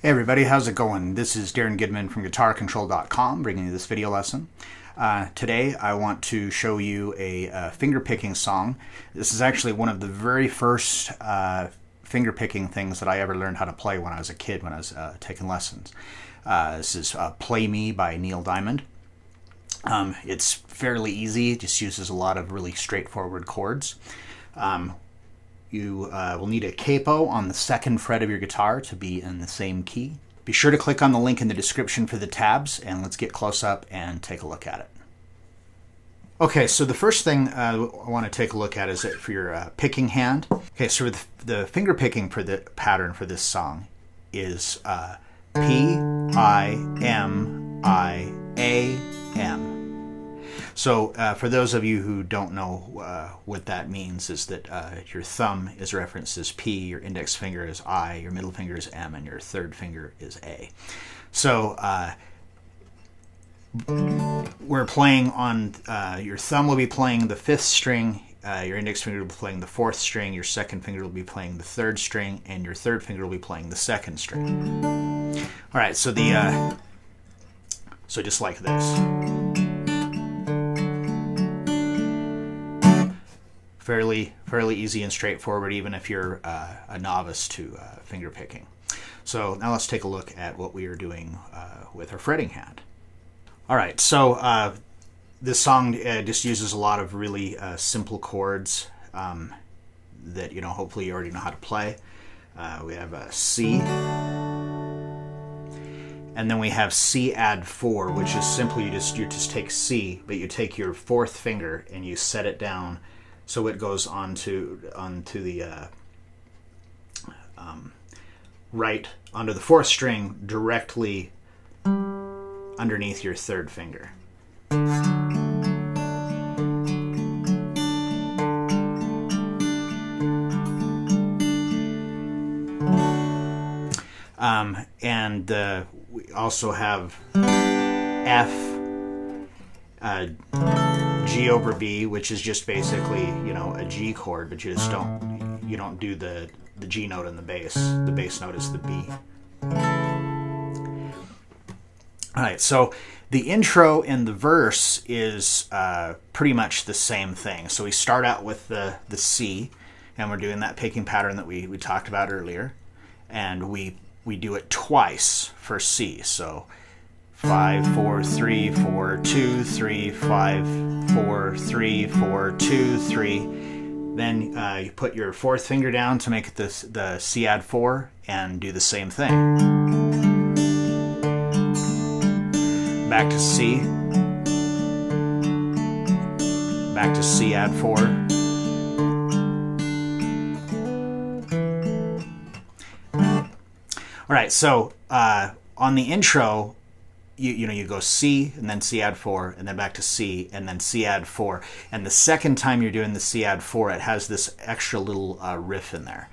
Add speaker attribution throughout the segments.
Speaker 1: Hey everybody, how's it going? This is Darrin Goodman from GuitarControl.com bringing you this video lesson. Today I want to show you a finger picking song. This is actually one of the very first finger picking things that I ever learned how to play when I was a kid, when I was taking lessons. This is Play Me by Neil Diamond. It's fairly easy, it just uses a lot of really straightforward chords. You will need a capo on the second fret of your guitar to be in the same key. Be sure to click on the link in the description for the tabs, and let's get close up and take a look at it. Okay, so the first thing I want to take a look at is it for your picking hand. Okay, so the finger picking for the pattern for this song is P-I-M-I-A-M. So for those of you who don't know what that means, is that your thumb is referenced as P, your index finger is I, your middle finger is M, and your third finger is A. So we're playing on, your thumb will be playing the 5th string, your index finger will be playing the 4th string, your second finger will be playing the 3rd string, and your third finger will be playing the 2nd string. All right, so so just like this. Fairly easy and straightforward, even if you're a novice to finger picking. So now let's take a look at what we are doing with our fretting hand. All right, so this song just uses a lot of really simple chords that hopefully you already know how to play. We have a C, and then we have C add 4, which is simply you just take C, but you take your 4th finger and you set it down so it goes onto the right onto the 4th string directly underneath your 3rd finger. And we also have F, G over B, which is just basically a G chord, but you don't do the G note in the bass. The bass note is the B. All right, so the intro and the verse is pretty much the same thing. So we start out with the C, and we're doing that picking pattern that we talked about earlier, and we do it twice for C. So 5, 4, 3, 4, 2, 3, 5, 4, 3, 4, 2, 3. Then you put your 4th finger down to make it the C add 4 and do the same thing. Back to C. Back to C add 4. All right, so on the intro, you go C and then C add 4 and then back to C and then C add 4, and the second time you're doing the C add 4, it has this extra little riff in there.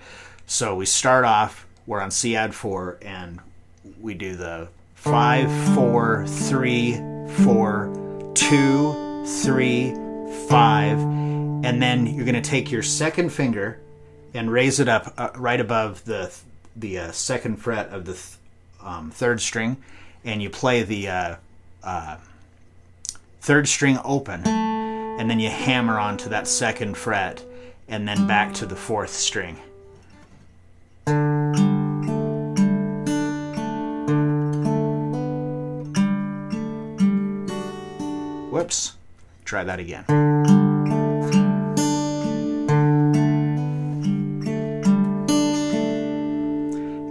Speaker 1: So we start off, we're on C add 4, and we do the 5, 4, 3, 4, 2, 3, 5, and then you're going to take your 2nd finger and raise it up right above the 2nd fret of the 3rd string, and you play the 3rd string open, and then you hammer onto that 2nd fret, and then back to the 4th string. Whoops. Try that again.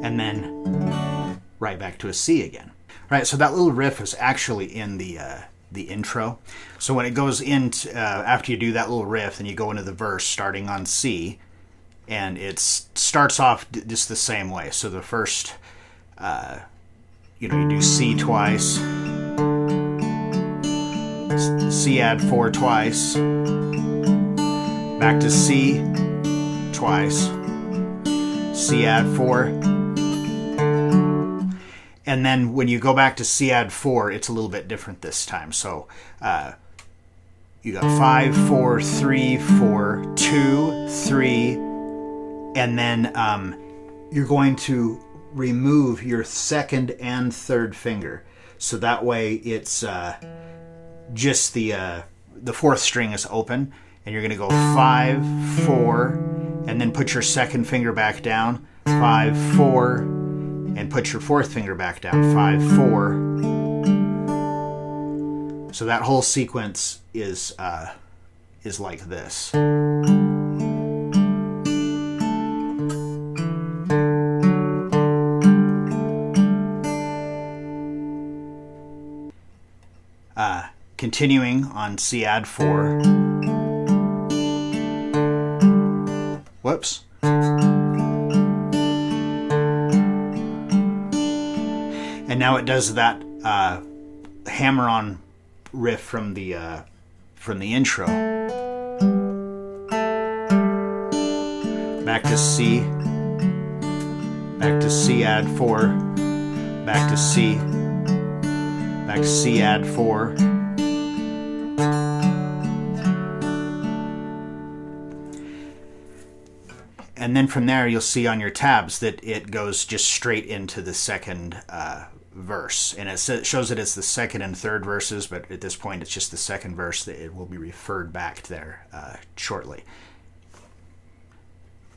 Speaker 1: And then right back to a C again. Right, so that little riff is actually in the intro. So when it goes into after you do that little riff, then you go into the verse starting on C, and it starts off just the same way. So the first, you do C twice, C add 4 twice, back to C twice, C add 4. And then when you go back to C add 4, it's a little bit different this time. So you got 5, 4, 3, 4, 2, 3, and then you're going to remove your second and third finger. So that way it's just the fourth string is open, and you're going to go 5, 4, and then put your second finger back down, 5, 4, and put your fourth finger back down, 5, 4. So that whole sequence is like this. Continuing on C add 4. Whoops. And now it does that hammer-on riff from the intro. Back to C. Back to C add 4. Back to C. Back to C add 4. And then from there, you'll see on your tabs that it goes just straight into the second verse. And it shows it as the second and third verses, but at this point, it's just the second verse that it will be referred back there shortly.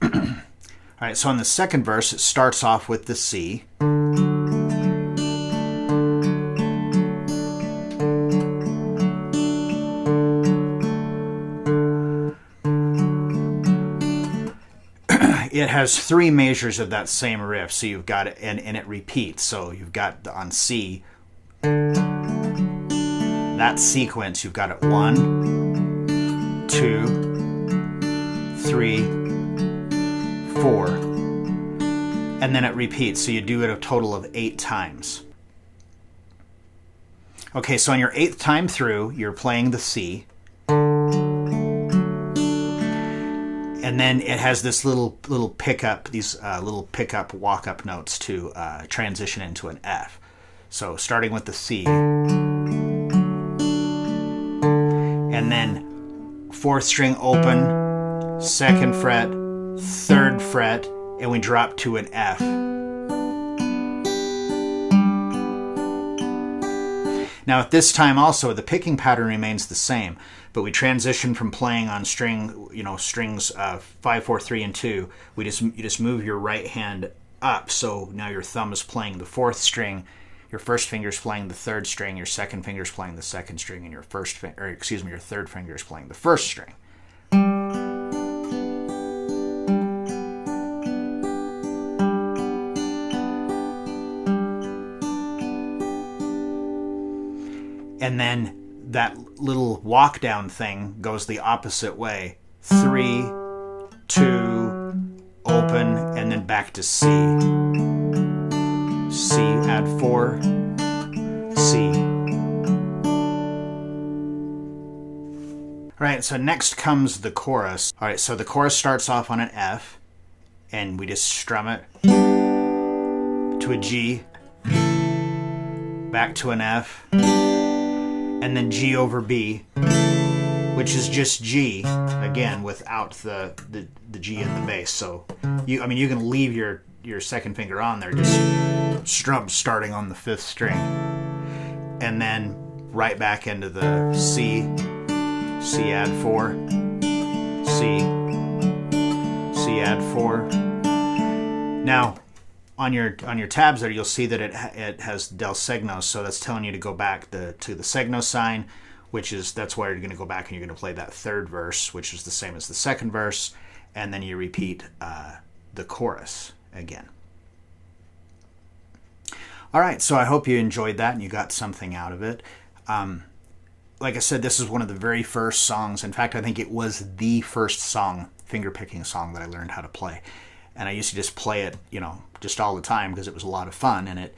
Speaker 1: All right, so on the second verse, it starts off with the C. It has 3 measures of that same riff, so you've got it, and it repeats. So you've got on C, that sequence, you've got it 1, 2, 3, 4, and then it repeats. So you do it a total of 8 times. Okay, so on your 8th time through, you're playing the C. And then it has this little pickup, these little pickup walk-up notes to transition into an F. So starting with the C, and then 4th string open, 2nd fret, 3rd fret, and we drop to an F. Now at this time also, the picking pattern remains the same, but we transition from playing on strings 5, 4, 3, and 2. You just move your right hand up, so now your thumb is playing the 4th string, your first finger is playing the 3rd string, your second finger is playing the 2nd string, and your third finger is playing the 1st string. And then that little walk down thing goes the opposite way. 3, 2, open, and then back to C. C, add 4, C. All right, so next comes the chorus. All right, so the chorus starts off on an F, and we just strum it to a G, back to an F, and then G over B, which is just G, again, without the G in the bass. So, you can leave your second finger on there, just strum starting on the 5th string. And then right back into the C, C add 4, C, C add 4. Now, on your tabs there, you'll see that it has del segno, so that's telling you to go back to the segno sign, that's why you're going to go back and you're going to play that 3rd verse, which is the same as the 2nd verse, and then you repeat the chorus again. All right, so I hope you enjoyed that and you got something out of it. Like I said, this is one of the very first songs. In fact, I think it was the first fingerpicking song that I learned how to play. And I used to just play it, just all the time because it was a lot of fun, and it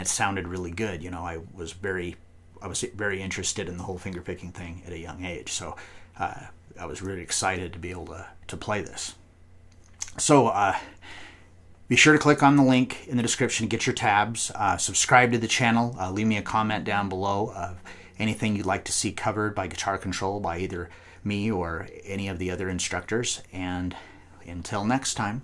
Speaker 1: sounded really good. I was very interested in the whole fingerpicking thing at a young age. So I was really excited to be able to play this. So be sure to click on the link in the description to get your tabs. Subscribe to the channel. Leave me a comment down below of anything you'd like to see covered by Guitar Control by either me or any of the other instructors. And until next time.